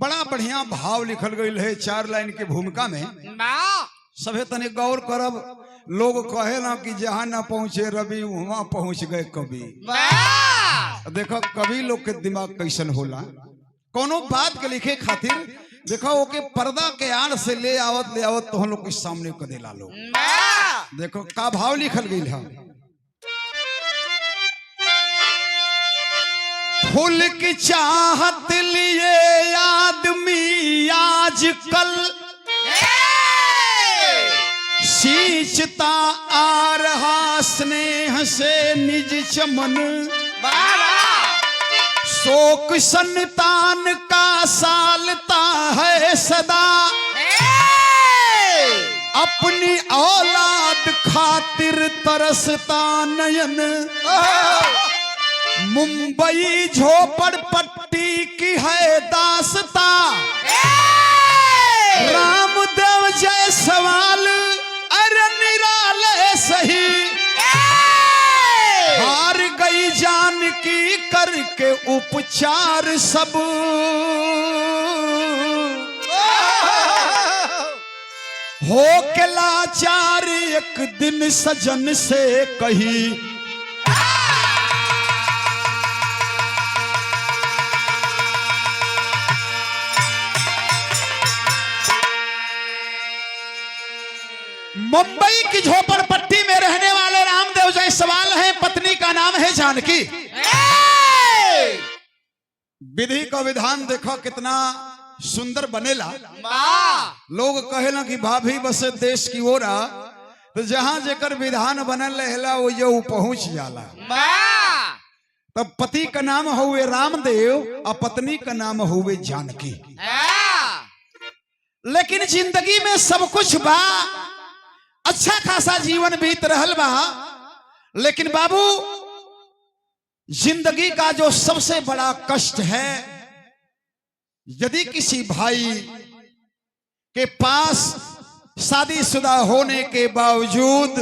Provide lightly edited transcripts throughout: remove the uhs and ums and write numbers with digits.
बड़ा बढ़िया भाव लिखल गई है 4 लाइन की भूमिका में। सभे तने गौर करब, लोग कहे ना कि जहां ना पहुंचे रवि वहां पहुंच गए कवि। देखो कवि लोग के दिमाग कैसन होला, कोनो बात के लिखे खातिर देखो ओके पर्दा के आड़ से ले आवत तो हम लोग के सामने कर देला लोग। देखो का भाव लिखल गई है। फूल की चाहत लिए आदमी आजकल सींचता आ रहा स्नेह से निज चमन। शोक संतान का सालता है सदा, अपनी औलाद खातिर तरसता नयन। मुंबई झोपड़पट्टी की है दास्ता, रामदेव जय सवाल अरे निराले सही। हार गई जानकी करके उपचार सब, हो के लाचार एक दिन सजन से कही। मुंबई की झोपड़पट्टी में रहने वाले रामदेव जायसवाल हैं, पत्नी का नाम है जानकी। विधि का विधान देखो कितना सुंदर बनेला। लोग कहेला कि भाभी बसे देश की ओरा, तो जहां जेकर विधान बनल रहेला वो जो पहुंच जाला। तब पति का नाम हुए रामदेव और पत्नी का नाम हुए जानकी। लेकिन जिंदगी में सब कुछ बा, अच्छा खासा जीवन बीत रहल बा, लेकिन बाबू जिंदगी का जो सबसे बड़ा कष्ट है, यदि किसी भाई के पास शादीशुदा होने के बावजूद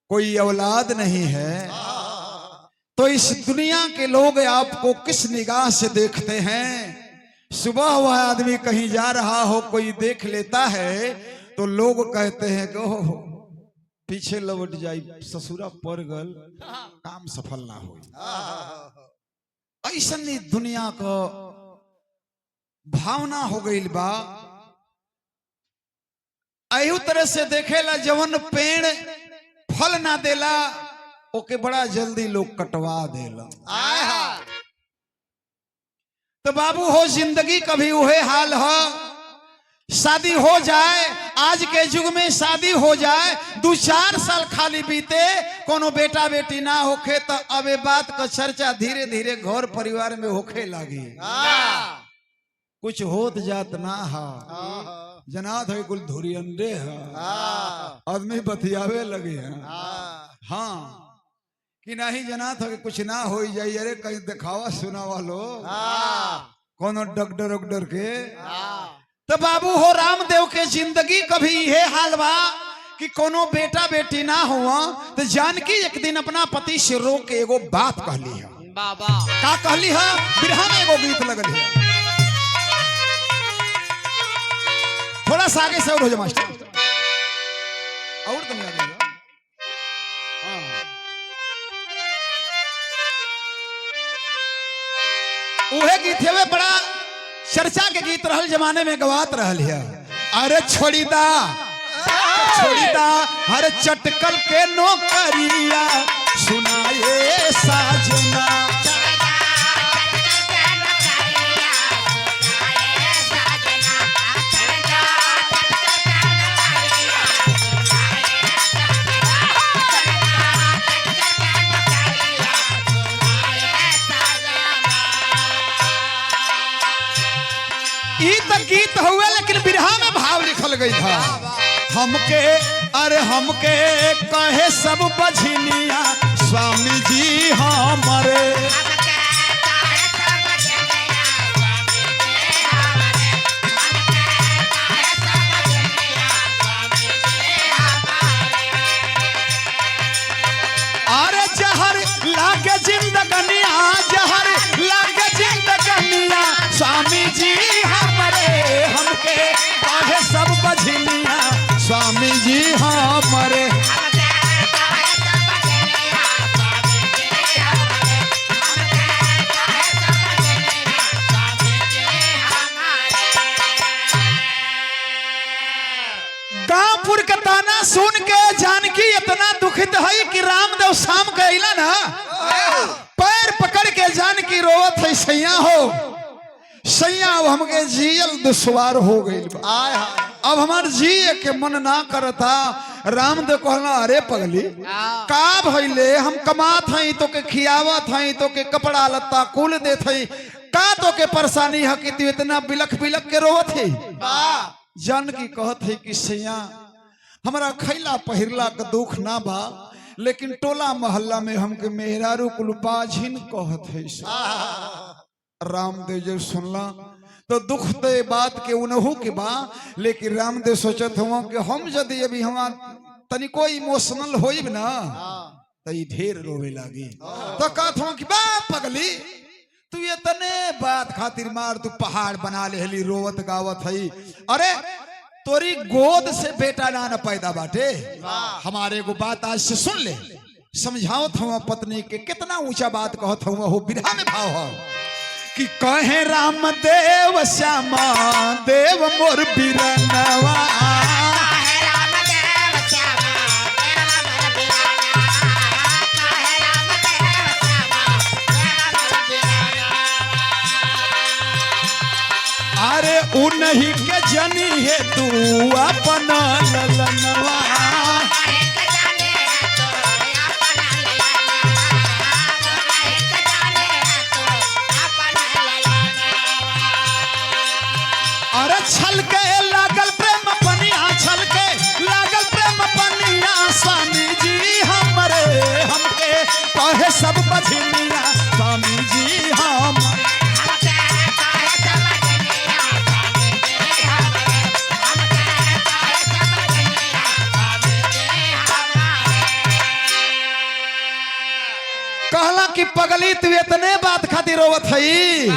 कोई औलाद नहीं है, तो इस दुनिया के लोग आपको किस निगाह से देखते हैं। सुबह वह आदमी कहीं जा रहा हो, कोई देख लेता है तो लोग कहते हैं कि ओह पीछे लौट जाई, ससुरा पड़ गल, काम सफल ना हो। ऐसा नहीं दुनिया को भावना हो गई बा। अयू तरह से देखेला जवन पेड़ फल ना देला ओके बड़ा जल्दी लोग कटवा देला। तो बाबू हो जिंदगी कभी वही हाल हो, शादी हो जाए, आज के युग में शादी हो जाए, 2-4 साल खाली बीते, कोनो बेटा बेटी ना होखे, तो अब ये बात का चर्चा धीरे धीरे घर परिवार में होखे लगी। कुछ होत जात ना हा, जनात है कुल धुरी अंडे है, आदमी बतियावे लगे हैं। हाँ कि नहीं जनात है कुछ ना हो जाए, अरे कहीं दिखावा सुनावा लो कोनो डॉक्टर उगडर के। तो बाबू हो रामदेव के जिंदगी कभी ये हाल बा कि कोनो बेटा बेटी ना हुआ, तो जानकी एक दिन अपना पति से रो के एगो बात कहली है। का कहली है? बिरहा में एगो गीत लगल है, थोड़ा सा आगे से और हो जाए मास्टर, और तो नहीं आगे। उहे गीत है बड़ा चर्चा के गीत रहल जमाने में गवात रहल है। अरे छोड़ीदा हर चटकल के नौकरिया सुनाए साजना। गीत हुए लेकिन बिरहा में भाव लिखल गई था। हमके कहे सब बझनिया स्वामी जी हमारे। अरे जहर लागे जिंदगनिया, जहर लागे जिंदगनिया स्वामी जी हमारे। गांवपुर का ताना सुन के जानकी इतना दुखित है कि रामदेव शाम के अइला ना, पैर पकड़ के जानकी रोवत है, सैया हो सैया, अब हमके जियल दुश्वार हो गई, अब हमार जिए के मन ना करता। रामदेव कहला अरे पगली का भइले, हम कमात हई तो के खियावत हई तो के कपड़ा लत्ता कुल देत हई, का तो के परेशानी है कि तू इतना बिलख बिलख के रोवत है। जानकी कहत है कि सैया हमारा खैला पहिरला का दुख ना बा, लेकिन टोला मोहल्ला में हमके मेहरारू कुल बाझिन कहत है। रामदेव जब सुनला तो दुख दे बात के उनहू के बा, लेकिन रामदेव सोचत हुआ कि हम यदि अभी हम तनिको इमोशनल होइब ना तो ये ढेर रोवे लागी। तो कहत हुआ कि बा पगली तू ये तने बात खातिर मार तू पहाड़ बना ले हली रोवत गावत हई। अरे तोरी गोद से बेटा ना न पैदा बाटे। हमारे को बात आज से सुन ले, समझावत हुआ पत्नी के कितना ऊंचा बात कहत हुआ हो, बिरहा में भाव हो कि कहे रामदेव श्यामा देव मोर बिरनवा, अरे उन्हीं के जनी है तू अपना ललनवा, अरे छल के लागल प्रेम पनिया, छल के लागल प्रेम पनिया, स्वामी जी हमरे हमके कहे सब बझनिया, स्वामी जी हम कहला कि पगली तू इतने बात खातिर रोवत हई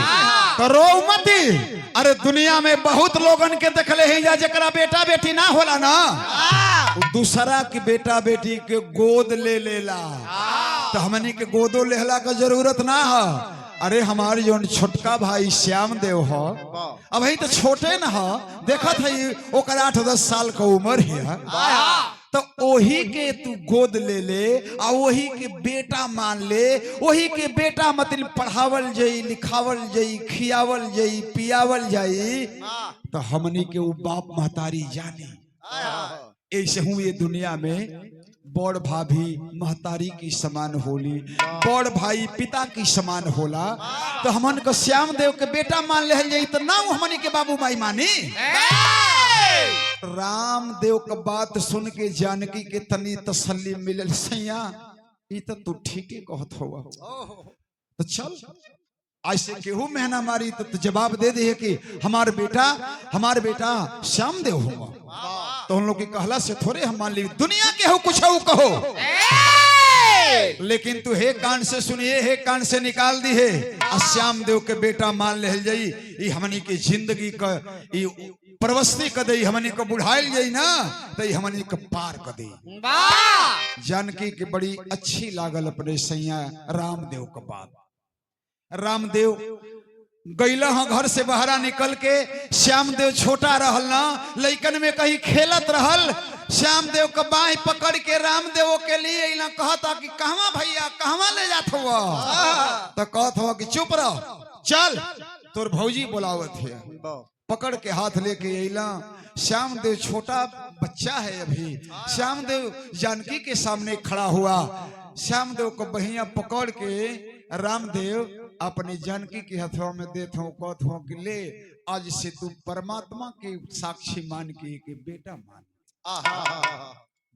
तो रो मती। अरे दुनिया में बहुत लोगन के देखले ही जा जकरा बेटा बेटी ना होला ना, दूसरा की बेटा बेटी के गोद ले लेला, तो हमनी के गोदो लेहला का जरूरत ना है। अरे हमारे जो छोटका भाई श्याम देव हो, अब ही तो छोटे ना हो, देखत है ओकर 8-10 साल का उम्र है, तो वही के तू गोद ले ले आ वही के बेटा मान ले, वही के बेटा मतलब पढ़ावल जाई, लिखावल जाई, खियावल जाई, पियावल जाई, तो हमनी के वो बाप महतारी जानी। ऐसे हूँ ये दुनिया में बड़ भाभी महतारी की समान होली, बड़ भाई पिता की समान होला, तो हमन को श्याम देव के बेटा मान ले जाई तो ना हमनी के बाबू माई मानी। रामदेव का बात सुन के जानकी के तनी तसल्ली मिलल, सैया ई तो तू ठीक ही कहत होगा, तो चल ऐसे केहू मेहना मारी तो जवाब दे दे कि हमार बेटा श्याम देव होगा। तो उन लोग की कहला से थोड़े हम मान ली, दुनिया के हो कुछ हो कहो, लेकिन तू हे कान से सुनिए हे कान से निकाल दी है, श्याम देव के बेटा मान ले जाई, ये हमनी की जिंदगी का प्रवस्ती कर दे, हमनी को बुढ़ाइल जाई ना तो हमनी को पार कर दे। जानकी के बड़ी अच्छी लागल अपने सैया रामदेव का बात। रामदेव गैला हाँ घर से बाहरा निकल के, श्याम देव छोटा रहल ना, लइकन में कहीं खेलत रहल, श्याम देव का बाई पकड़ के रामदेव के लिए कहता कि कहवा भैया कहवा ले जात हुआ, तो कहत हुआ कि चुप रह, चल तोर भौजी बुलावत है। पकड़ के हाथ लेके अला, श्याम देव छोटा बच्चा है अभी, श्याम देव जानकी के सामने खड़ा हुआ, श्याम देव को बहिया पकड़ के रामदेव अपनी जानकी के हथवा में देता हूँ, कहता हूँ कि ले आज से तू परमात्मा के साक्षी मान के बेटा मान।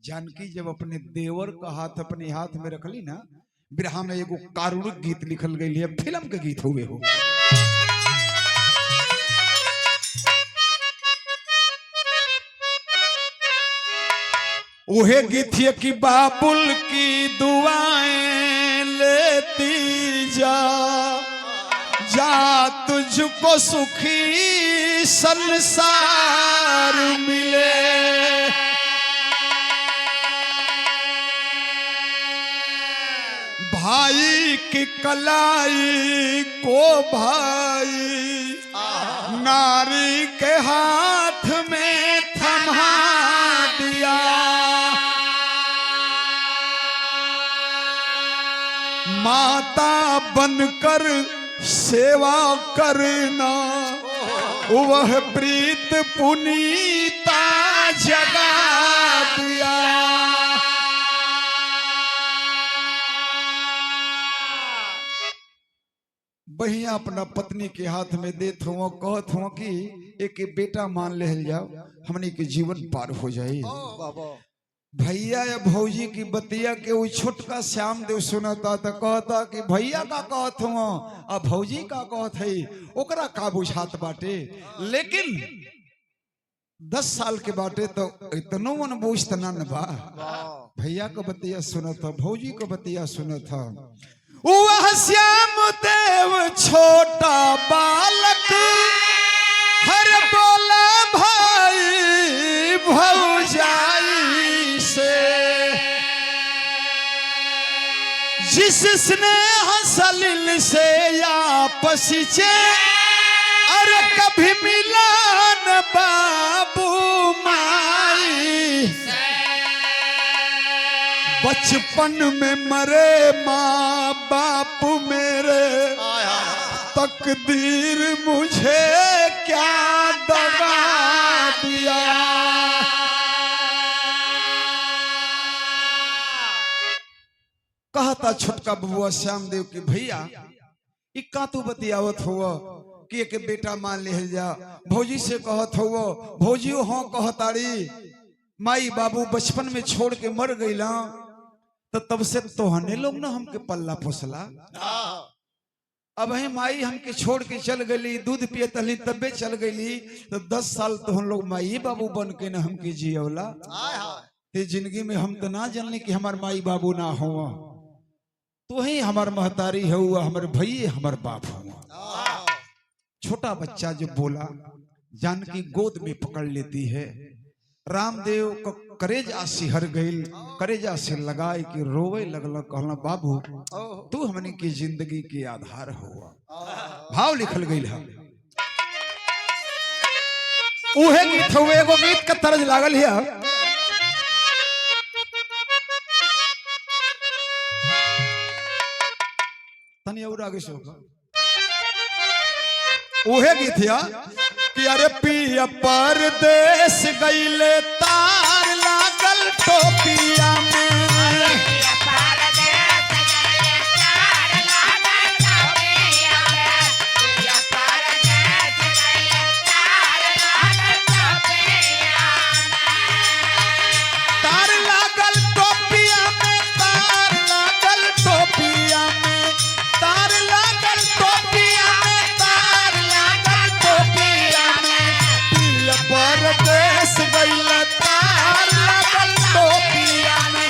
जानकी जब अपने देवर का हाथ अपने हाथ में रखली ना, बिरहा में एगो कारुणिक गीत लिखल गई है, फिल्म के गीत हुए हो। वह गीत है कि बाबुल की दुआएं लेती जा तुझको सुखी संसार मिले। भाई की कलाई को भाई नारी के हाथ में थमा दिया। माता बनकर सेवा करना वह प्रीत पुनीता जगा दिया। बहिया अपना पत्नी के हाथ में देत हुआ कहत हुआ कि एक बेटा मान ले जाओ हमने के जीवन पार हो जाए। भैया या भौजी की बतिया के वो छोटका श्याम देव सुनता तो कहता कि भैया का कहत हुआ अब भौजी का कहत है ओकरा का बुझात बाटे। लेकिन 10 साल के बाटे तो इतनो मन बूझत न बा। भैया को बतिया सुनत भौजी को बतिया सुनत। वह श्याम देव छोटा बालक हर बोला भाई भौजाई से जिस स्नेह सलिल से आपस से अरे कभी मिला न बाबू माई। बचपन में मरे माँ बाप मेरे तकदीर मुझे क्या दगा दिया। कहता छोटका बबुआ श्याम देव की भैया इक्का तू बतियावत हुआ कि एक बेटा मान ले जा। भौजी से कहत हुआ भौजी हाँ कहताड़ी माई बाबू बचपन में छोड़ के मर गईला तो तब से तोहने लोग ना हमके पल्ला पोसला। अब है माई हमके छोड़ के चल गई दूध पिए तली तबे चल गई तो 10 साल तो हम लोग माई बाबू बन के ना हमके जियौला। ते जिंदगी में हम तो ना जानले कि हमार माई बाबू ना हुआ तो ही हमार महतारी हुआ हमारे भैया हमार बाप हुआ। छोटा बच्चा जो बोला जानकी गोद में पकड़ लेती है। रामदेव को करेजा सिहर गई करेजा से लगाए कि रोवे लगल कहला बाबू तू हमने की जिंदगी के आधार हुआ। भाव लिखल गई है उहे गीत हुए एगो गीत का तर्ज लागल है। तनी और आगे से उहे गीत है कि अरे पिया परदेस गईले तार लागल टोपिया में। तार लागल टोपिया में तार लागल टोपिया में तार लागल टोपिया में तार लागल टोपिया में। पिया परदेस गईले तार लागल टोपिया में।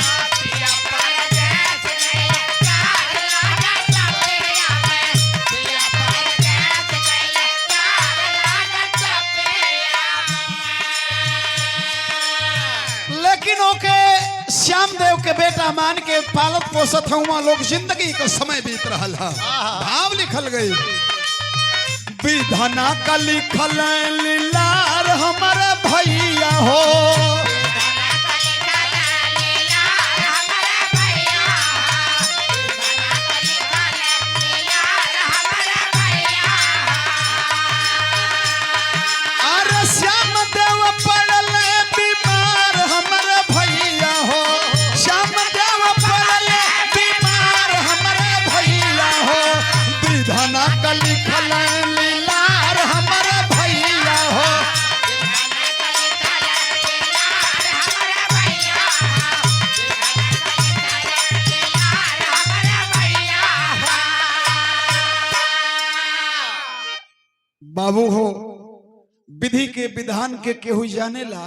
लेकिन ओके श्याम देव के बेटा मान के पालत पोसत हुआ लोग जिंदगी का समय बीत रहा है। भाव लिखल गई विधना का लिखल लीलार हमारे भैया हो। अरे श्याम देव पड़ल बीमार हमारे भैया हो। श्याम देव पड़ल बीमार हमारे भैया हो। विधना का लिखल लीलार हमारे भैया हो। बाबू हो विधि के विधान के केहू जानेला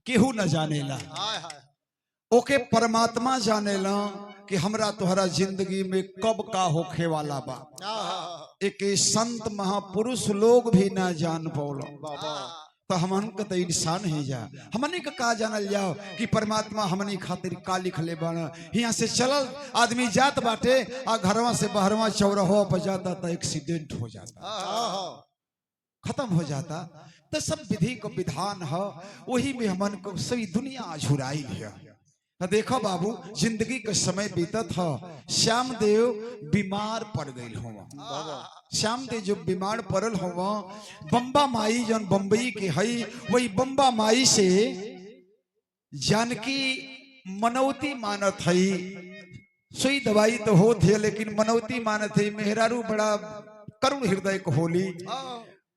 केहू न जानेला। ओके परमात्मा जानेला कि हमरा तोहरा जिंदगी में कब का होखे वाला बा। एक संत महापुरुष लोग भी ना जान पौलो तो हमन के तो इंसान ही जा हमने का कहा जानल जाओ कि परमात्मा हमने खातिर का लिखले बना। यहाँ से चलल आदमी जात बाटे आ घरवा से बहरवा चौराहा पर जाता तो एक्सीडेंट हो जाता, खत्म हो जाता। तो सब विधि को विधान है, वही में हमन को सभी दुनिया अझुराई है। तो देखो बाबू जिंदगी के समय बीतत है, श्याम देव बीमार पड़ गई हो। श्याम देव जो बीमार पड़ल हो, बम्बा माई जन बम्बई के हई वही बम्बा माई से जानकी मनौती मानत हई। सुई दवाई तो होत है लेकिन मनौती मानत है। मेहरारू बड़ा करुण हृदय को होली,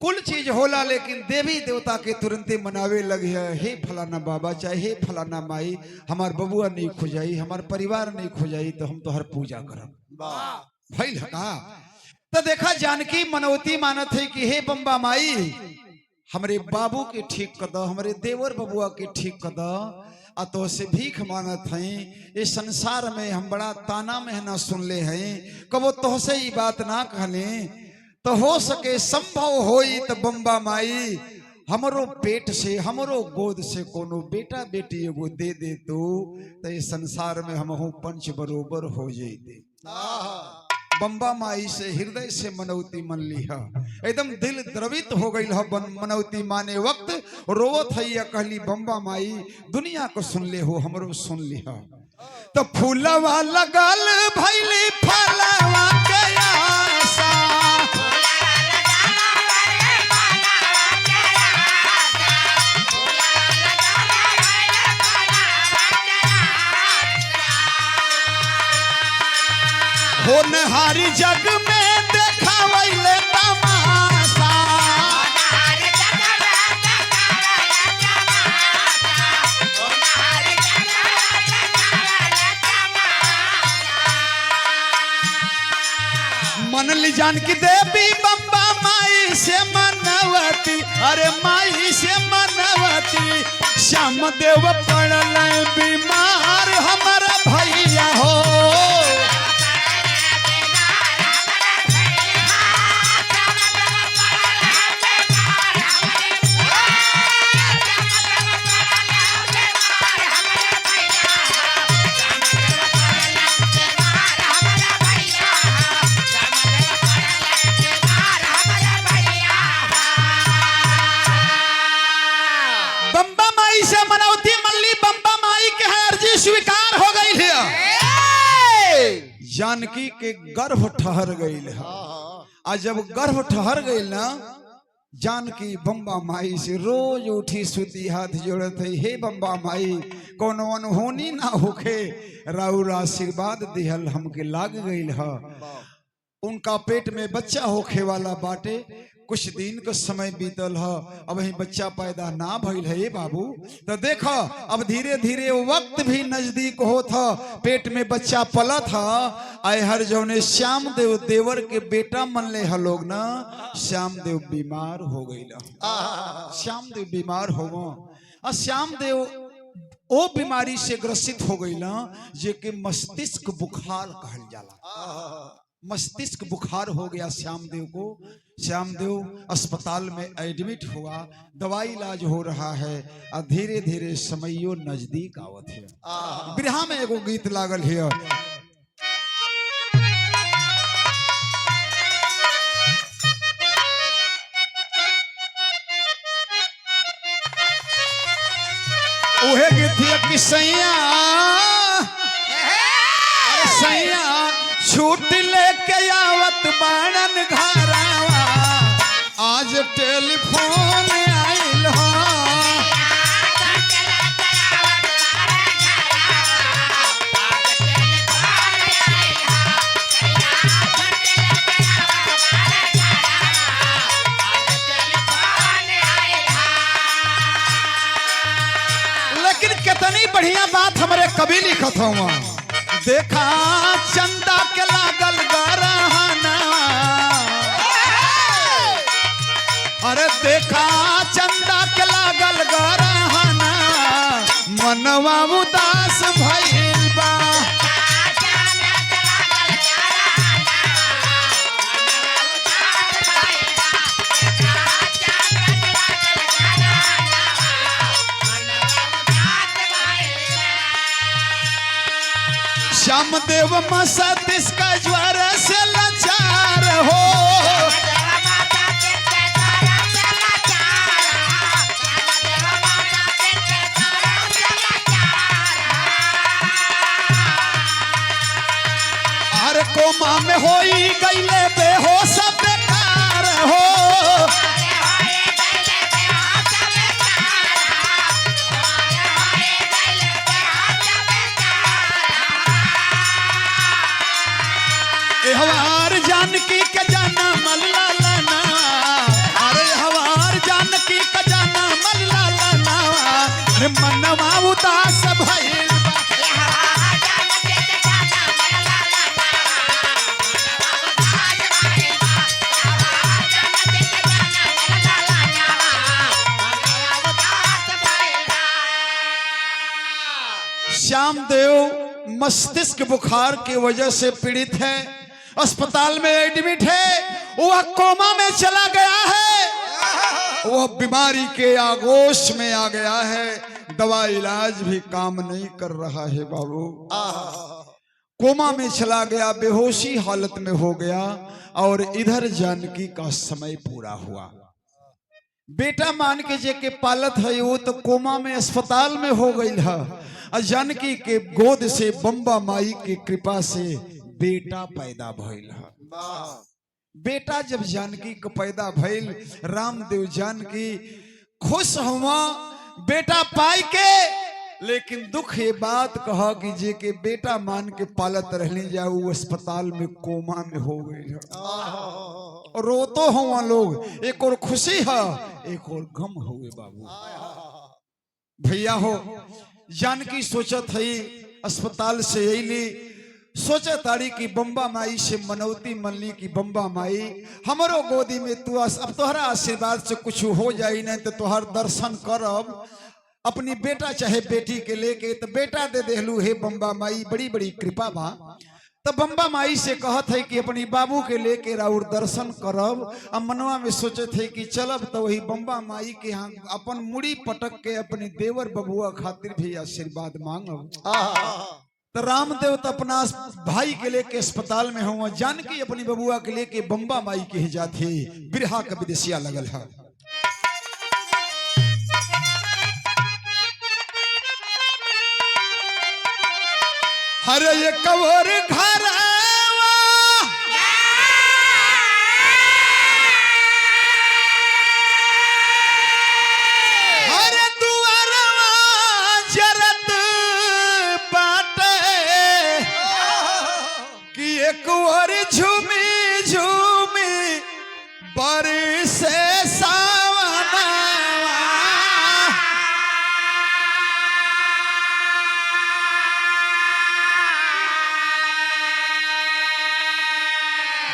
कुल चीज होला लेकिन देवी देवता के तुरंते मनावे लगे है। हे फलाना बाबा चाहे हे फलाना माई, हमार बबुआ नहीं खुजाई, हमार परिवार नहीं खुजाई तो हम तो हर पूजा करब भाई लगा। तो देखा जानकी मनौती मानत है कि हे बम्बा माई हमरे बाबू के ठीक कर दो, हमरे देवर बबुआ के ठीक कर दो। आ तो से भीख मांगत हैं। इस संसार में हम बड़ा ताना महना सुन ले हैं, कबो तो से ही बात ना कहले तो हो सके संभव होई तो बम्बा माई हमरो पेट से हमरो गोद से कोनो बेटा बेटी एगो दे दे तो इस संसार में हम पंच बरोबर हो जाते। बम्बा माई से हृदय से मनौती मन लिहा, एकदम दिल द्रवित हो गई है। मनौती माने वक्त रोवत है या कहली बम्बा माई दुनिया को सुन ले हो हमरो सुन लिहा। तो फूलवा लगल भैली फलवा के आशा, होनहारी जग में देखावैले तमाशा, मन ली जानकी देवी बम्बा माई से मनवती, अरे माई से मनवती। श्याम देव पड़ल बीमार हमारा भैया हो, स्वीकार हो गई है। जानकी के गर्भ ठहर गई है। आ जब गर्भ ठहर गई ना जानकी बम्बा माई से रोज उठी सुती हाथ जोड़त है। हे बम्बा माई कोनो अनहोनी ना होखे, राउर आशीर्वाद दिहल हमके लाग गई है। उनका पेट में बच्चा होखे वाला बाटे, कुछ दिन का समय बीतल है, अब ही बच्चा पैदा ना भइल है बाबू। तो देखो अब धीरे धीरे वक्त भी नजदीक होता, पेट में बच्चा पलत है। आए हर जौने श्याम देव देवर के बेटा मन ले है लोग ना, श्याम देव बीमार हो गई। श्याम देव बीमार हो गो, श्याम देव ओ बीमारी से ग्रसित हो गई ना जे के मस्तिष्क बुखार कहल जाला। मस्तिष्क बुखार हो गया श्यामदेव को। श्यामदेव अस्पताल में एडमिट हुआ, दवाई इलाज हो रहा है और धीरे धीरे समयो नजदीक आवत है। बिरहा में एगो गीत लागल है, उहे गीत है कि सैया सैया छूट लेके आवत बाणन घरावा, आज टेलीफोन आइल हो। लेकिन कितनी बढ़िया बात हमारे कवि लिखत हुआ, देखा चंदा के लागल गरहना, अरे देखा चंदा के लागल गरहना, मनवा उदास भइल बा। श्याम देव मस्तिष्क का ज्वर से लाचार हो। अरे कोमा में होई गईले बेहोश बेकार हो। हवार जानकी का जाना मल्ला लाना, अरे हवार जानकी का जाना मल्ला लाना, अरे मनवा उदास भइल बा। श्याम देव मस्तिष्क बुखार की वजह से पीड़ित है, अस्पताल में एडमिट है, वह कोमा में चला गया है, वह बीमारी के आगोश में आ गया है, दवा इलाज भी काम नहीं कर रहा है बाबू। कोमा में चला गया, बेहोशी हालत में हो गया। और इधर जानकी का समय पूरा हुआ। बेटा मान के जे के पालत है वो तो कोमा में अस्पताल में हो गई है, और जानकी के गोद से बम्बा माई की कृपा से बेटा पैदा भइल है। बेटा जब जानकी को पैदा भइल, रामदेव जानकी खुश हुआ बेटा पाई के, लेकिन दुख ये बात कहा कि जे के बेटा मान के पालत रहने जाऊ अस्पताल में कोमा में हो गई। रोतो हुआ लोग, एक और खुशी है एक और गम हुए बाबू। भैया हो जानकी सोचत है अस्पताल से अली, सोचा तारी की बम्बा माई से मनौती मनली की बम्बा माई हमारो गोदी में तू अब तोहरा आशीर्वाद से कुछ हो जाई नहीं तो तोहर दर्शन करब, अपनी बेटा चाहे बेटी के लेके तो बेटा दे देलू हे बम्बा माई, बड़ी बड़ी कृपा बा। तो बम्बा माई से कहत है कि अपनी बाबू के लेके राउर दर्शन करब। अब मनवा में सोचे थे कि चलब तो वही बम्बा माई के यहाँ अपन मुड़ी पटक के अपनी देवर बबुआ खातिर भी आशीर्वाद मांगब। तो रामदेव तो अपना भाई के लेके अस्पताल में हुआ, जानकी अपनी बबुआ के लेके बम्बा माई के ही जाते, बिरहा का विदेशिया लगल है। हर ये कवर घर हर दुआरवा जरत बाटे कि एक और झूमी झूमी बरसे सावना।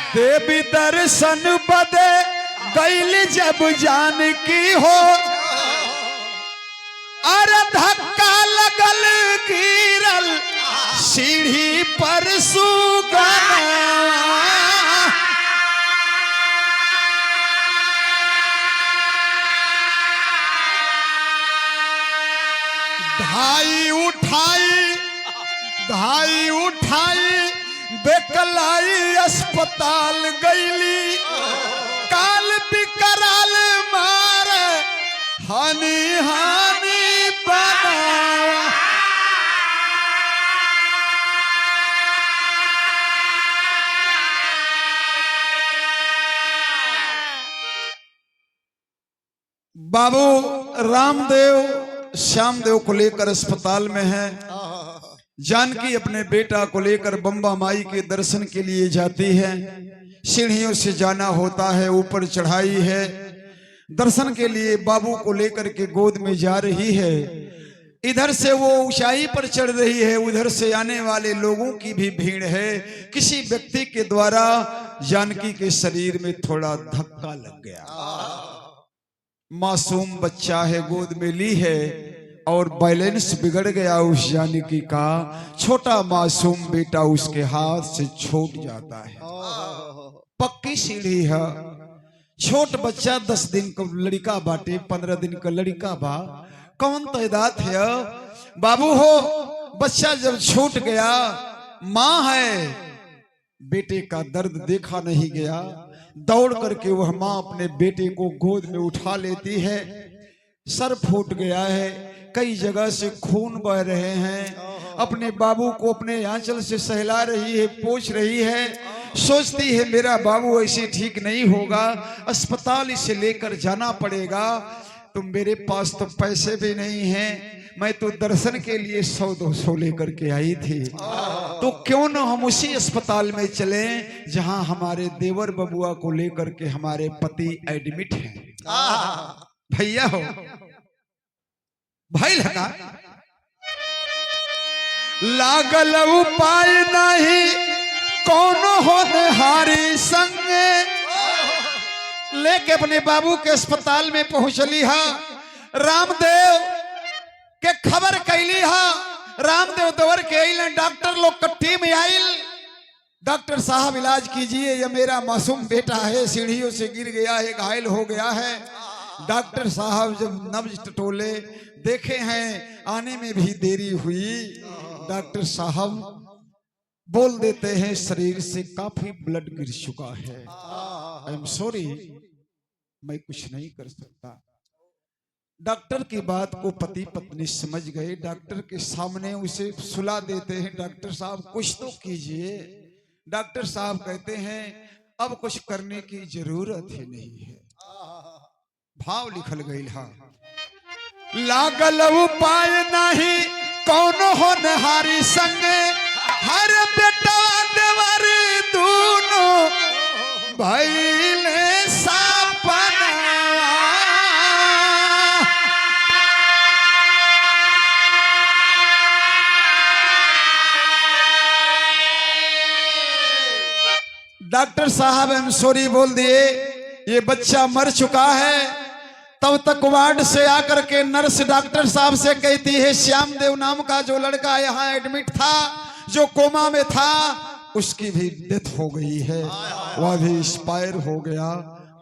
देवी दर्शन बदे गैल जब जानकी हो, अरे धक्का लगल गिरल सीढ़ी पर सुगना। धाई उठाई बेकलाई अस्पताल गईली, काल बिकराल मार हानि हानि बना। बाबू रामदेव श्यामदेव को लेकर अस्पताल में है। जानकी अपने बेटा को लेकर बम्बा माई के दर्शन के लिए जाती है। सीढ़ियों से जाना होता है, ऊपर चढ़ाई है, दर्शन के लिए बाबू को लेकर के गोद में जा रही है। इधर से वो ऊंचाई पर चढ़ रही है, उधर से आने वाले लोगों की भी भीड़ है। किसी व्यक्ति के द्वारा जानकी के शरीर में थोड़ा धक्का लग गया। मासूम बच्चा है, गोद में ली है और बैलेंस बिगड़ गया उस जानकी का। छोटा मासूम बेटा उसके हाथ से छूट जाता है। पक्की सीढ़ी है, छोट बच्चा 10 दिन का लड़का बाटे, 15 दिन का लड़का बा, कौन तैदाद है। बाबू हो बच्चा जब छूट गया माँ है, बेटे का दर्द देखा नहीं गया। दौड़ करके वह माँ अपने बेटे को गोद में उठा लेती है। सर फूट गया है, कई जगह से खून बह रहे हैं। अपने बाबू को अपने आंचल से सहला रही है, पोंछ रही है। सोचती है मेरा बाबू ऐसे ठीक नहीं होगा, अस्पताल इसे लेकर जाना पड़ेगा। तो मेरे पास तो पैसे भी नहीं हैं, मैं तो दर्शन के लिए 100-200 लेकर के आई थी। तो क्यों न हम उसी अस्पताल में चलें जहां हमारे देवर बबुआ को लेकर के हमारे पति एडमिट हैं। भैया हो भाई लगा लागल उपाय नहीं कौन होनहारी संगे, लेके अपने बाबू के अस्पताल में पहुंचली हा। रामदेव के खबर कैली हा। रामदेव दौड़ के आइल, डॉक्टर लोग का टीम आइल। डॉक्टर साहब इलाज कीजिए, यह मेरा मासूम बेटा है, सीढ़ियों से गिर गया है, घायल हो गया है। डॉक्टर साहब जब नब्ज टटोले देखे हैं, आने में भी देरी हुई। डॉक्टर साहब बोल देते हैं शरीर से काफी ब्लड गिर चुका है, आई एम सॉरी, मैं कुछ नहीं कर सकता। डॉक्टर की बात को पति पत्नी समझ गए। डॉक्टर के सामने उसे सुला देते हैं। डॉक्टर साहब कुछ तो कीजिए। डॉक्टर साहब कहते हैं अब कुछ करने की जरूरत ही नहीं है। भाव लिखल गई हा। लागल उपाय नहीं कौन होनहारी संगे, हर बेटा देवर दूनो भइले सपना। डॉक्टर साहब एम सॉरी बोल दिए, ये बच्चा मर चुका है। तब तक वार्ड से आकर के नर्स डॉक्टर साहब से कहती है श्याम देव नाम का जो लड़का यहाँ एडमिट था, जो कोमा में था, उसकी भी डेथ हो गई है, वह भी एक्सपायर हो गया,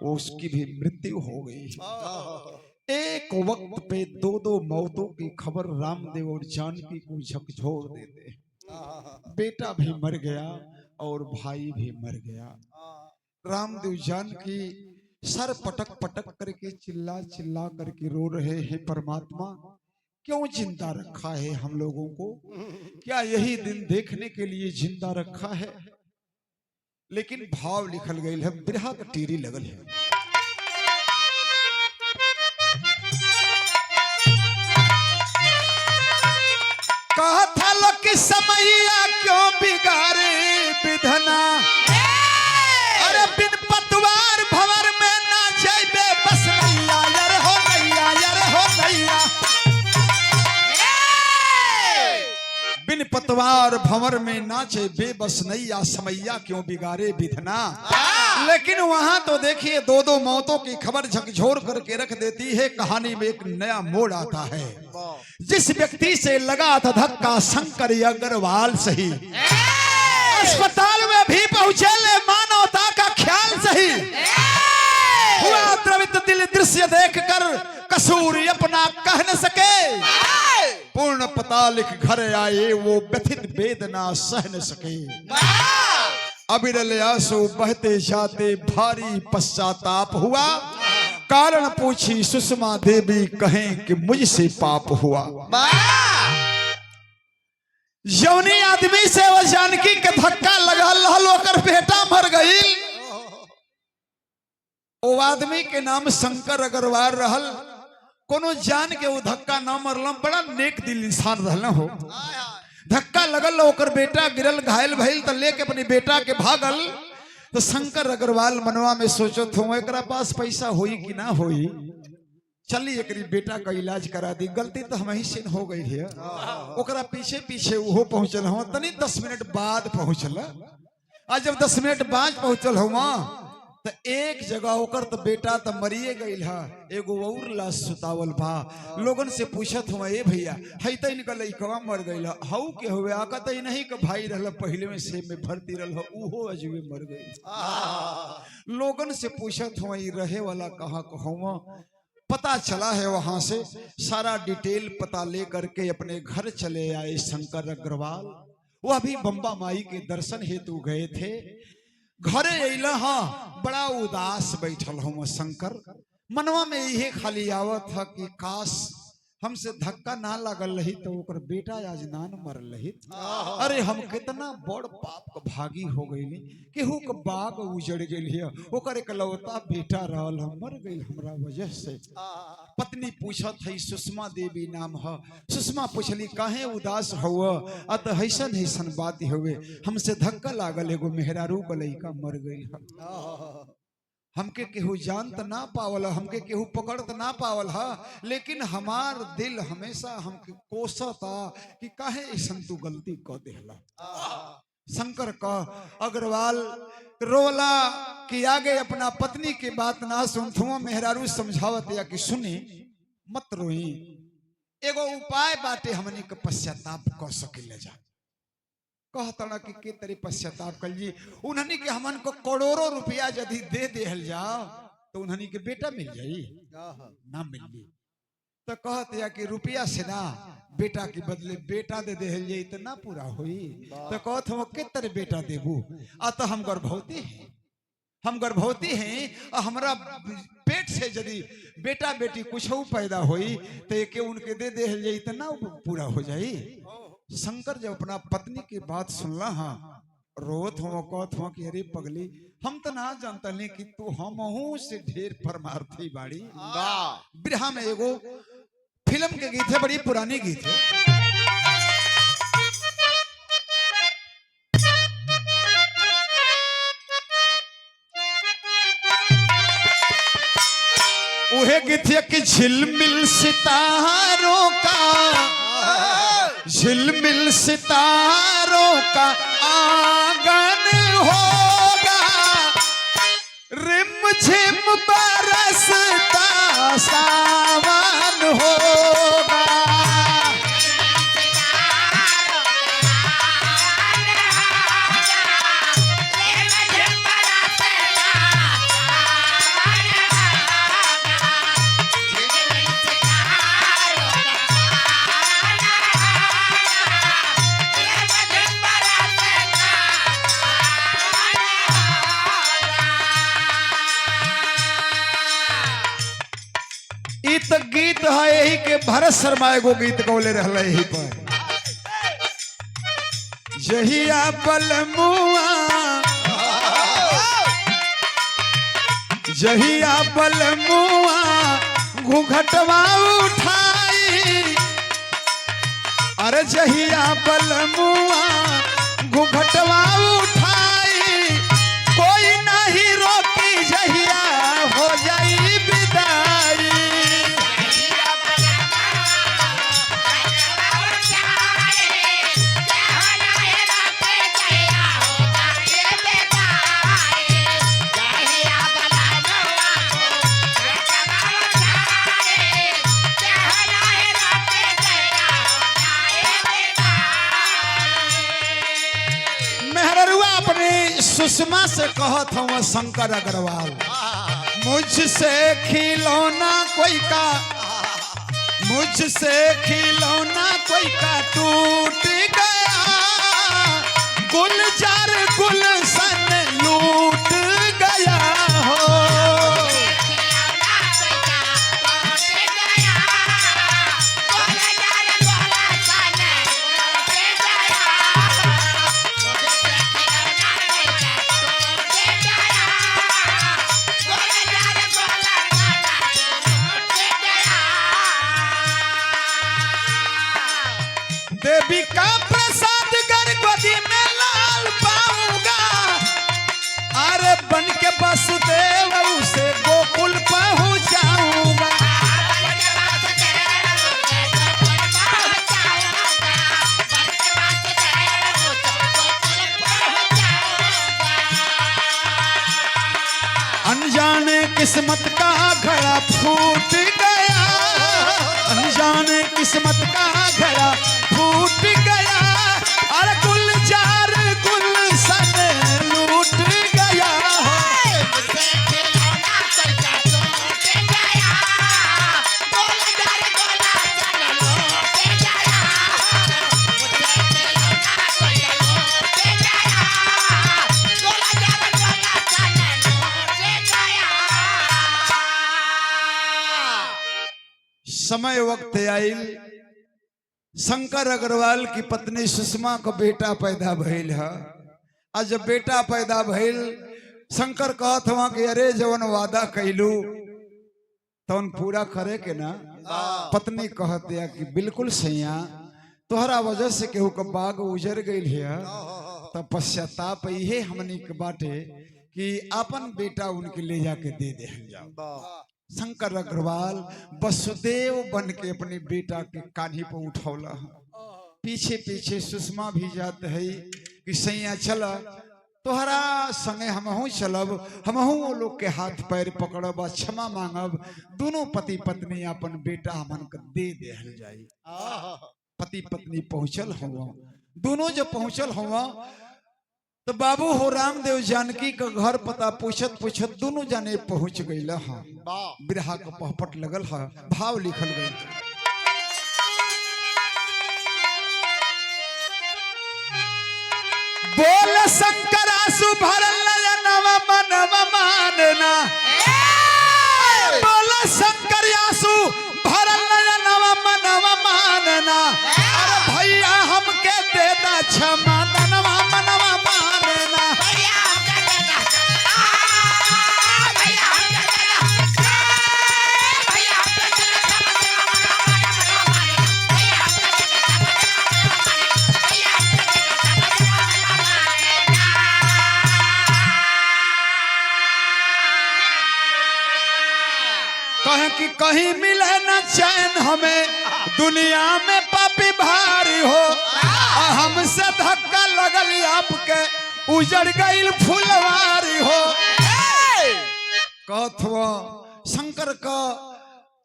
वो उसकी भी मृत्यु हो गई है। एक वक्त पे 2-2 मौतों की खबर रामदेव और जानकी को झकझोर देते हैं। बेटा भी मर गया और भाई भी मर गया। रामदेव जानकी सर पटक पटक करके चिल्ला चिल्ला करके रो रहे हैं, परमात्मा क्यों जिंदा रखा है हम लोगों को? क्या यही दिन देखने के लिए जिंदा रखा है? लेकिन भाव लिखल गई है, बिरहा का टीरी लगल है। कहा था लोग कि समैया क्यों बिगाड़े विधना, अरे बिन पतवार भंवर में ना जाइबे बस नैया, यार हो नैया, यार हो नैया। बिन पतवार भंवर में नाचे बेबस नैया, समैया क्यों बिगाड़े विधना। लेकिन वहां तो देखिए 2-2 मौतों की खबर झकझोर करके रख देती है। कहानी में एक नया मोड़ आता है। जिस व्यक्ति से लगा था धक्का शंकर अग्रवाल सही, अस्पताल में भी पहुंचे ले मानवता का ख्याल सही। हुआ द्रवित दिल दृश्य देखकर कसूर अपना कह न सके, पूर्ण पता लिख घर आए वो व्यथित वेदना सह न सके। अविरल आंसू बहते जाते भारी पश्चाताप हुआ, कारण पूछी सुषमा देवी कहें कि मुझसे पाप हुआ। जौनी आदमी से वो जानकी के धक्का लगा होकर बेटा मर गई, वो आदमी के नाम शंकर अग्रवाल रहल। कोनो जान के वो धक्का न मरल, बड़ा नेक दिल इंसान रहल हो। धक्का लगल होकर बेटा गिरल घायल भइल तो लेके अपने बेटा के भागल। तो शंकर अग्रवाल मनवा में सोचत हो एकरा पास पैसा होई कि ना होई, चली एक बेटा का इलाज करा दी। गलती तो हम ही से हो गई है। ओकरा पीछे पीछे वो पहुंचल हो, तनी 10 मिनट बाद पहुंचल। आज जब 10 मिनट बाद पहुंचल हो तो एक जगह होकर तो बेटा तो मरिए गई है, एगो और लाश सुतावल बा। लोगन से पूछत हुआ ए भैया हई तो इनका लइकवा मर गई हऊ के हुए आका तो नहीं का भाई रहल पहले में से में भर्ती रहल उहो अजूबे मर गई। लोगन से पूछत हुआ रहे वाला कहाँ कहूँ, पता चला है वहां से सारा डिटेल पता ले करके अपने घर चले आए शंकर अग्रवाल। वो अभी बम्बा माई के दर्शन हेतु गए थे। घरे अल हाँ बड़ा उदास बैठल हूँ शंकर। मनवा में यही खाली आवत है कि काश हमसे धक्का ना लगल रही तो ओकर बेटा आज नान मर रही। अरे हम कितना बड़ पाप का भागी हो गई केहू के बाग उजड़ गई है, ओकर इकलौता बेटा रहल हम मर गई हमरा वजह से। पत्नी पूछत है सुषमा देवी नाम है। सुषमा पूछली काहे उदास हुआ? अत हैसन हैसन बात हुए हमसे धक्का लागल एगो मेहरारू का लइका मर गई है। हमके केहू जान त ना पावल, हमके केहू पकड़ त ना पावल है, लेकिन हमार दिल हमेशा हमके कोसता कि काहे ऐसन तू गलती क देला। शंकर का अग्रवाल रोला कि आगे अपना पत्नी की बात ना सुनथुआ। मेहरारू समझावत या कि सुनी मत रोई, एगो उपाय बाटे हमनी के पश्चाताप क सकिले जा। कहता कि तेरे पश्चाताप कर जी उन्हनी के हमन को करोड़ों रुपया यदि दे देहल जाओ तो उन्हनी के बेटा मिल जाई ना मिली। तो कहते या कि रुपया से ना बेटा के बदले बेटा दे देहल जाई तो ना पूरा हुई। तो कहत हम के तेरे बेटा देबू? अत हम गर्भवती हैं, हम गर्भवती हैं। हमरा पेट से यदि बेटा बेटी कुछ पैदा हुई तो एक उनके दे देहल जाई तो ना पूरा हो जाई। शंकर जब अपना पत्नी की बात सुनला हाँ रोत हो कहत हो कि अरे पगली हम तो ना जानता नहीं कि तू हमहू से ढेर परमार्थी बाड़ी। बिरहा में एगो फिल्म के गीत है, बड़ी पुरानी गीत है। वह गीत है कि झिलमिल सितारों का, झिलमिल सितारों का आंगन होगा, रिम झिम बरसता सावन होगा। तो गीत है यही के भरत शर्मा एगो गीत गौले रहले यही पर। जहिया बलमुआ, जहिया बलमुआ घूंघटवा उठाई, अरे जहिया बलमुआ घूंघटवा उठाई, कोई नहीं रोकी जहिया हो जाई विदाई। सुषमा से कहत हूँ शंकर अग्रवाल, मुझसे खिलौना कोई का, मुझसे खिलौना कोई का टूट गया, गुलजार गुलशन लूट गया हो। देवी का प्रसाद घर गोदी में लाल पाऊंगा, अरे बन के वसुदेव उसे गोकुल पहुंचाऊंगा। अनजाने किस्मत का घड़ा फूट गया, अनजाने किस्मत का घड़ा फूट गया, अरे गुलजार गुलशन लूट गया। समय वक्त आइल शंकर अग्रवाल की पत्नी सुषमा को बेटा पैदा भइल है। आज जब बेटा पैदा भइल शंकर कहत हुआ कि अरे जवन वादा कैलू तवन पूरा करे के ना। पत्नी कहत या कि बिल्कुल सैया तोहरा वजह से केहू का बाग उजर गई है तब पश्चाताप इहे हमनी के बाटे कि अपन बेटा उनके ले जाके दे दे जाओ। शंकर अग्रवाल वसुदेव बन के अपने बेटा के कान्ही पर उठौला। पीछे पीछे सुषमा भी जात है कि सैया चल तोहरा संगे हमहू चलब, हमहू वो लोग के हाथ पैर पकड़ब, क्षमा मांगब, दोनों पति पत्नी अपन बेटा हमन के दे दे जाई। पति पत्नी पहुंचल हुआ, दोनों जब पहुंचल हुआ तो बाबू हो रामदेव जानकी का घर पता पूछत पूछत दोनों जाने पहुंच गई। हाँ बिरहा का पहपट लगल है, भाव लिखल गई। बोल शंकर आसु भरल नयनवा मनवा मानना, बोल शंकर आसु भरल नयनवा मनवा मानना। अरे भैया हमके दे दा क्षमा नयनवा मनवा मानना। कहें कि कहीं मिले न चैन हमें दुनिया में पापी भारी हो, हमसे धक्का लगल आपके उजड़ गई फुलवारी हो। कहत हुआ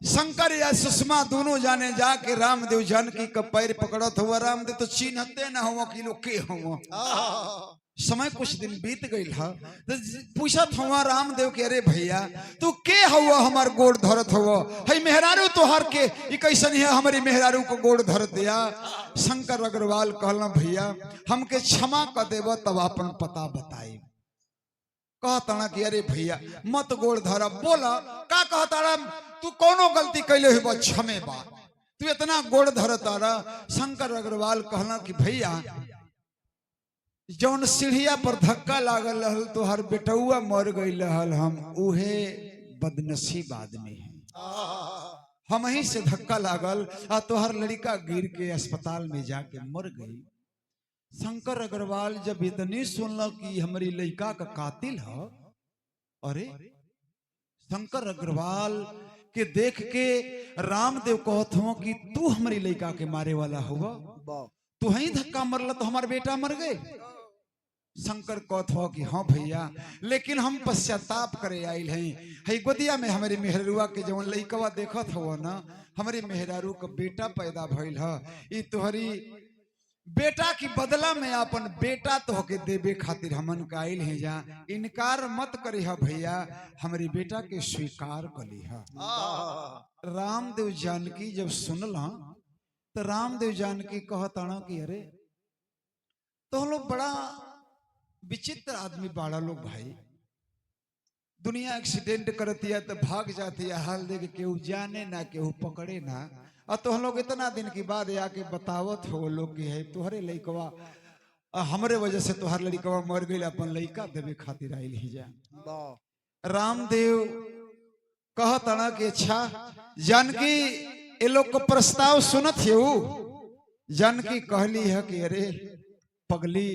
शंकर या सुषमा दोनों जाने जाके रामदेव जानकी का पैर पकड़त हुआ। रामदेव तो चिन्हते न हुआ कि लोग के हुआ। समय कुछ दिन बीत गई है तो पूछत हुआ रामदेव के अरे भैया तू के हुआ हमार गोड़ धरत हुआ है मेहरारू तोहर के कैसन है हमारी मेहरारू को गोड़ धर दिया। शंकर अग्रवाल कहला भैया हमके क्षमा कर देव तब अपन पता बताई। कहता कि अरे भैया मत गोड़ धरा। बोला का कहता तू कोनो गलती कैले हुई क्षमे बा तू इतना गोड़ धरता। शंकर अग्रवाल कहला कि भैया जौन सीढ़िया पर धक्का लागल रहल तो हर बेटुआ मर गई रहल, हम उहे बदनसीब आदमी है। हम ही से धक्का लागल आ तोहर लड़का गिर के अस्पताल में जाके मर गई। शंकर अग्रवाल जब इतनी सुनल कि हमारी लड़का का कातिल है, अरे शंकर अग्रवाल के देख के रामदेव कहत हो कि तू हमारी लड़का के मारे वाला हुआ, तू ही धक्का मरला तो हमारे बेटा मर गए। शंकर कहत हो कि हाँ भैया लेकिन हम पश्चाताप करे आयल हैं। गोदिया में हमारे मेहरुआ के जवन लइकवा देखत हो ना हमारे मेहरारू का बेटा पैदा भइल है। ई तोहरी बेटा की बदला में अपन बेटा तो के देवे खातिर हमन का आयल है। जा इनकार मत करे है भैया, हमारे बेटा के स्वीकार कली है। रामदेव जानकी जब सुनला तो रामदेव जानकी कहता कि अरे तो लोग बड़ा विचित्र आदमी बाड़ा लोग भाई। दुनिया एक्सीडेंट करती है तो भाग जाती है, हाल दे के केहू जाने ना केहू पकड़े ना, और तो हम लोग इतना दिन की बाद आके बतावत हो लोग की है तुहरे लइकवा हमरे वजह से तुहार लड़कवा मर गई अपन लइका देवे खातिर आइल ही जा। रामदेव कहता कि अच्छा जानकी ये लोग को प्रस्ताव सुनत है। जानकी कहली है कि अरे पगली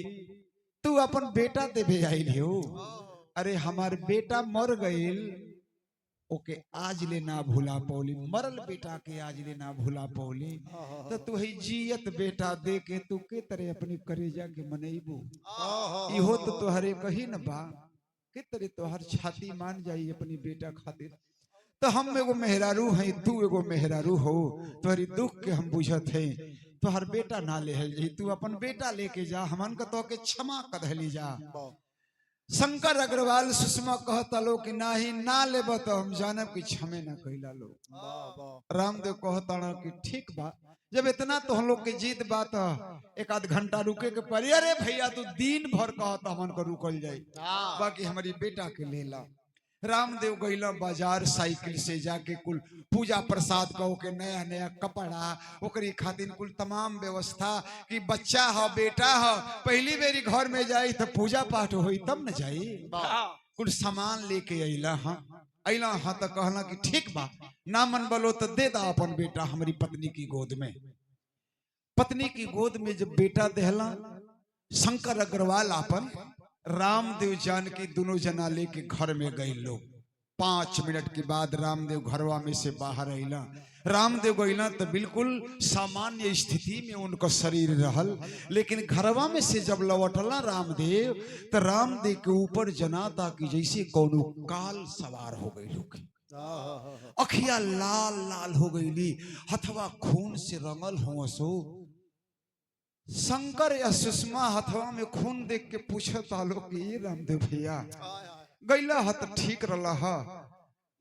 तू अपन बेटा देवे आइल हो। अरे हमार बेटा मर गईल ओके आज ले ना भूला पौली, मरल बेटा के आज ले ना भूला पौली, तो तू ही जियत बेटा दे के तू के तरह अपनी करेजा के मनईबू। इहो तो तुहरे कही न बा के तरह तोहर छाती मान जाई अपनी बेटा खातिर। तो हम एगो मेहरारू हैं तू एगो मेहरारू हो, तोहरी दुख के हम बुझत है। तोहर बेटा ना ले जी, तू अपन बेटा लेके जा, हमन का तो के क्षमा कर ली जा। शंकर अग्रवाल सुषमा कहता लो कि नाही ना लेब तो हम जानब कि क्षमे ना कैला लो। रामदेव कहता कि ठीक बा जब इतना तो हम लोग के जीत बात एक आध घंटा रुके के पड़ी। अरे भैया तू दिन भर कहता हमन को रुकल जाए बाकी हमारी बेटा के ले ला। रामदेव गईला बाजार साइकिल से जाके कुल पूजा प्रसाद कहो के नया नया कपड़ा ओकरी खातिर कुल तमाम व्यवस्था कि बच्चा हो बेटा हो पहली बेरी घर में जाई तो पूजा पाठ होई तब न जाई कुल सामान लेके अइला हाँ तो कहला कि ठीक बा ना मन बोलो तो दे दा अपन बेटा हमारी पत्नी की गोद में। पत्नी की गोद में जब बेटा देहला शंकर अग्रवाल अपन रामदेव जानकी दोनों जना लेके घर में गए लोग। 5 मिनट के बाद रामदेव घरवा में से बाहर अइला। रामदेव गइला तो बिल्कुल सामान्य स्थिति में उनका शरीर रहल, लेकिन घरवा में से जब लौटला रामदेव तो रामदेव के ऊपर जनाता कि जैसे कोनो काल सवार हो गई लोग। अखिया लाल लाल हो गई, हथवा खून से रंगल हो सो। शंकर या सुषमा हथवा में खून देख के पूछत आलो कि ये रामदेव भैया गैला हत ठीक रहा,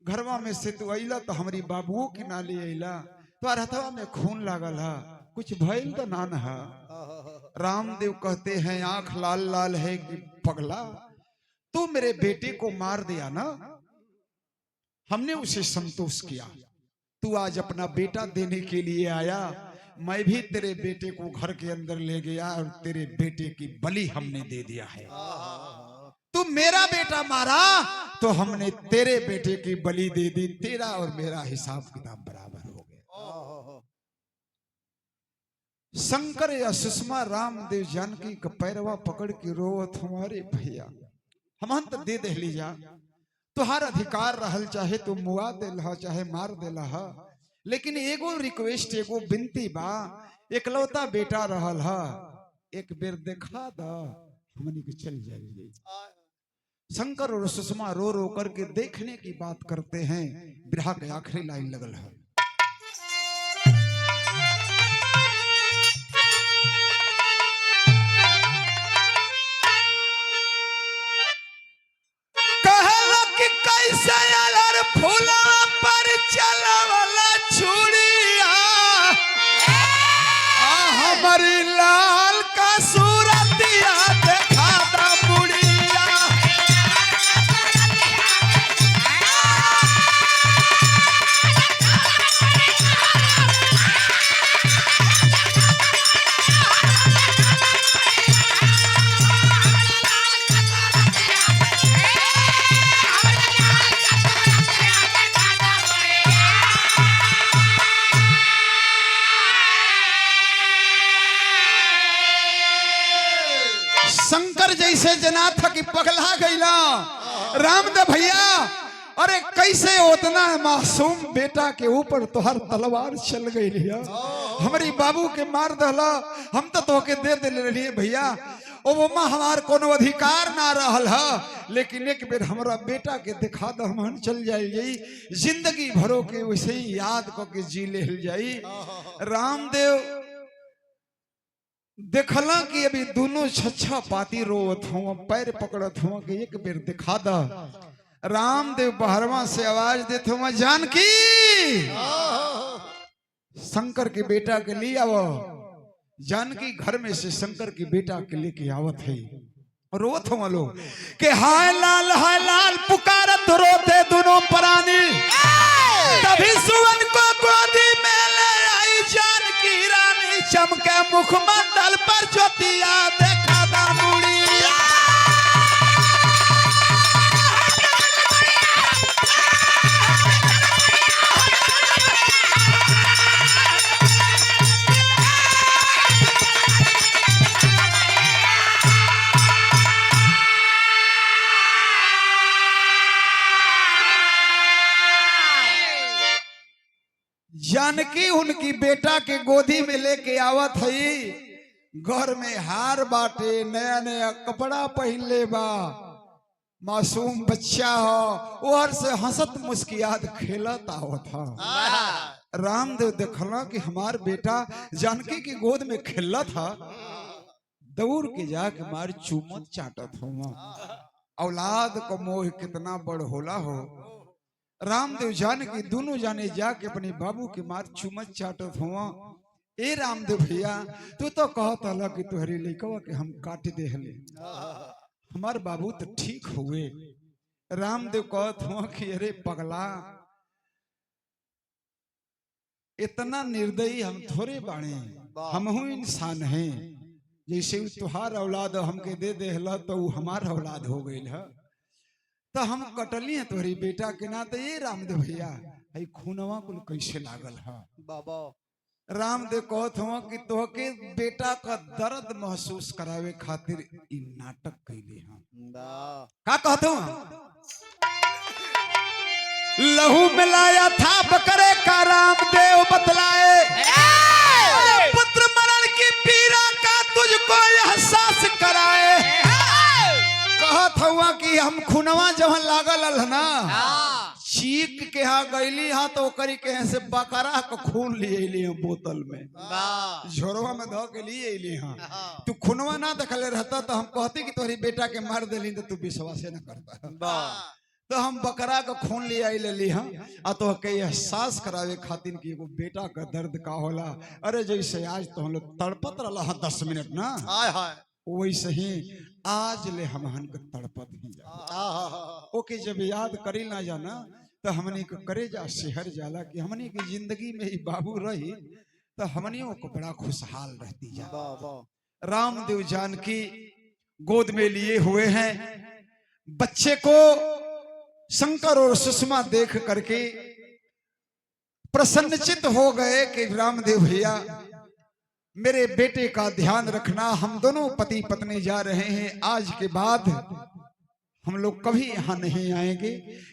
घरवा में से तू अइला तो हमारी बाबुओं के नाले अइला तो हथवा में खून लागल है, कुछ भइल तो ना है। रामदेव कहते हैं आंख लाल लाल है कि पगला तू मेरे बेटे को मार दिया ना, हमने उसे संतोष किया, तू आज अपना बेटा देने के लिए आया, मैं भी तेरे बेटे को घर के अंदर ले गया और तेरे बेटे की बलि हमने दे दिया है। तू मेरा बेटा मारा तो हमने तेरे बेटे की बलि दे दी, तेरा और मेरा हिसाब किताब बराबर हो गया। शंकर या सुषमा रामदेव जानकी का पैरवा पकड़ के रोवत हमारे भैया हम तो दे दे लीजा, तुहार अधिकार रहल, चाहे तू मुआ देला चाहे मार देला, लेकिन एगो रिक्वेस्ट एगो विनती बा, एकलौता बेटा रहल हा, एक बेर देखा दा हमनी के चल जाएगी। शंकर और सुषमा रो रो करके देखने की बात करते हैं। बिरहा के आखिरी लाइन लगल है, कहला कि कैसे अलर फूला पर चलवला छुड़िया, हमारी लाल का सूरतिया देखा दा बुढ़िया। शंकर जैसे जना था कि पगला गईला रामदेव भैया, अरे कैसे उतना मासूम बेटा के ऊपर तोहर तलवार चल गई लिया, हमारी बाबू के मार दहला, हम तो तोके दे दे लिए भैया, ओमा हमार कोनो अधिकार ना रहल है, लेकिन एक बेर हमारा बेटा के दिखा दो, हम चल जाई, जिंदगी भरो के वैसे ही याद को के जी ले जाई। रामदेव देखला कि अभी दोनों छच्छा पाती रोवत हुआ, पैर पकड़त हुआ कि एक बेर दिखा दा। रामदेव बहरवा से आवाज देते हुआ जानकी शंकर के बेटा के लिए आवो। जानकी घर में से शंकर के बेटा के लेके आवत है, रोत हुआ लोग कि हाय लाल पुकारत रोते दोनों प्राणी, तभी सुवन को गोदी में ले आई जानकी रानी, चमके मुखमंडल पर ज्योतिया देखा दा बुढ़िया। जानकी उनकी बेटा के गोदी में लेके आवत है, घर में हार बाटे, नया नया कपड़ा पहन ले बा, मासूम बच्चा हो, ओहर से हंसत मुस्कियात खेलत आवत था। रामदेव देखला कि हमार बेटा जानकी की गोद में खेलता था, दौड़ के जाके मार चूमत चाटत हुआ। औलाद का मोह कितना बड़ होला हो। रामदेव जानकी दोनों जाने जाके अपने बाबू के मार चुमत चाटत हुआ। ए रामदेव भैया तू तो कहत हला कि तुहरी लइकवा के हम काट दे हले, हमार बाबू तो ठीक हुए, रामदेव कहत हुआ कि अरे पगला, इतना निर्दयी हम थोड़े बाणे, हम हूँ इंसान हैं। जैसे तुहार औलाद हमके दे देहला तो वो हमार औलाद हो गई है, तो हम कटली है तोहरी बेटा के नाते। ये रामदेव भैया आई खूनवा कुल कैसे लागल है बाबा। रामदेव कहत हुआ कि तोहके बेटा का दर्द महसूस करावे खातिर इ नाटक कैले हैं। का कहत हुआ? लहू मिलाया था बकरे का रामदेव बतलाए, पुत्र मरण की पीड़ा का तुझको एहसास कराए। कहत हुआ कि हम खुनवा जब लागल ना, चीक के यहाँ गईली हाँ तो करी के यहाँ से बकरा को खून लिए बोतल में, झोरवा में धो के लिए हाँ। तू खुनवा ना देखले रहता तो हम कहते कि तुम्हारी बेटा के मार देली तो तू विश्वास न करता। तो हम बकरा का खून ले आई ले हाँ, आ तो के एहसास करावे खातिर कि एगो बेटा का दर्द का होला। अरे जैसे आज तो हम लोग तड़पत रहा 10 मिनट ना, वैसे ही आज ले हमहन के तड़पत ही जा। ओके जब याद करी ना जाना तो हमने को करे जा शहर जाला कि हमने की जिंदगी में ही बाबू रही तो हमनियों को बड़ा खुशहाल रहती जा। रामदेव जानकी गोद में लिए हुए हैं बच्चे को। शंकर और सुषमा देख करके प्रसन्नचित हो गए कि रामदेव भैया मेरे बेटे का ध्यान रखना, हम दोनों पति पत्नी जा रहे हैं, आज के बाद हम लोग कभी यहाँ नहीं आएंगे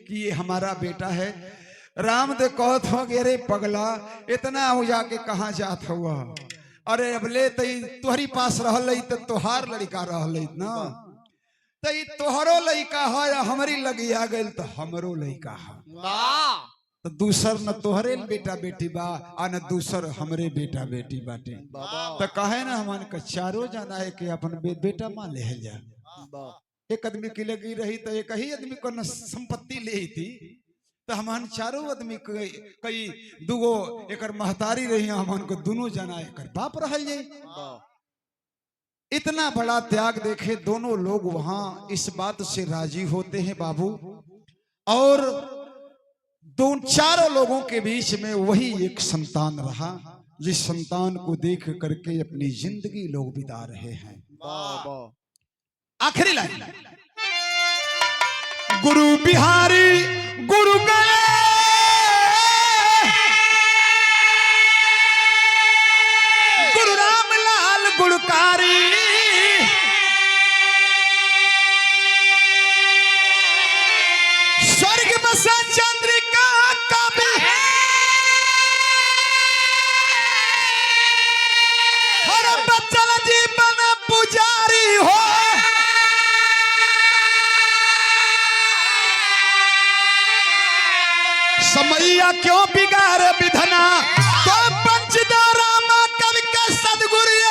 कि ये हमारा बेटा है। रामदेव कहत हो गए अरे पगला, इतना हो जाके कहाँ जात हुआ? अरे अब ले तुहरी पास रहल तो तुहार लड़का रहल ना, तो तोहरो लड़का है, हमारी लगी आ गई तो हमरो लड़का है, तो दूसर न तोहरे बेटा बेटी बा आ न दूसर हमरे बेटा बेटी बाटे। तो कहे ना हमान का चारों जाना है कि अपन बेटा मान ले जा। एक आदमी की लगी रही तो एक ही आदमी को न संपत्ति ले थी, तो हमान चारों आदमी कई दुगो एक महतारी रही, हमान को दोनों जाना एक बाप रह जाए। इतना बड़ा त्याग देखे दोनों लोग वहां इस बात से राजी होते हैं बाबू, और चारों लोगों के बीच में वही एक संतान रहा, जिस संतान को देख करके अपनी जिंदगी लोग बिता रहे हैं। आखिरी लाइन, गुरु बिहारी गुरु गए, गुरु रामलाल गुणकारी, स्वर्ग बसा चंद्रिका कवि, हर बचल जीवन पुजारी हो। समैया क्यों बिगाड़ विधना, तो पंचदा रामा कवि के सदगुरु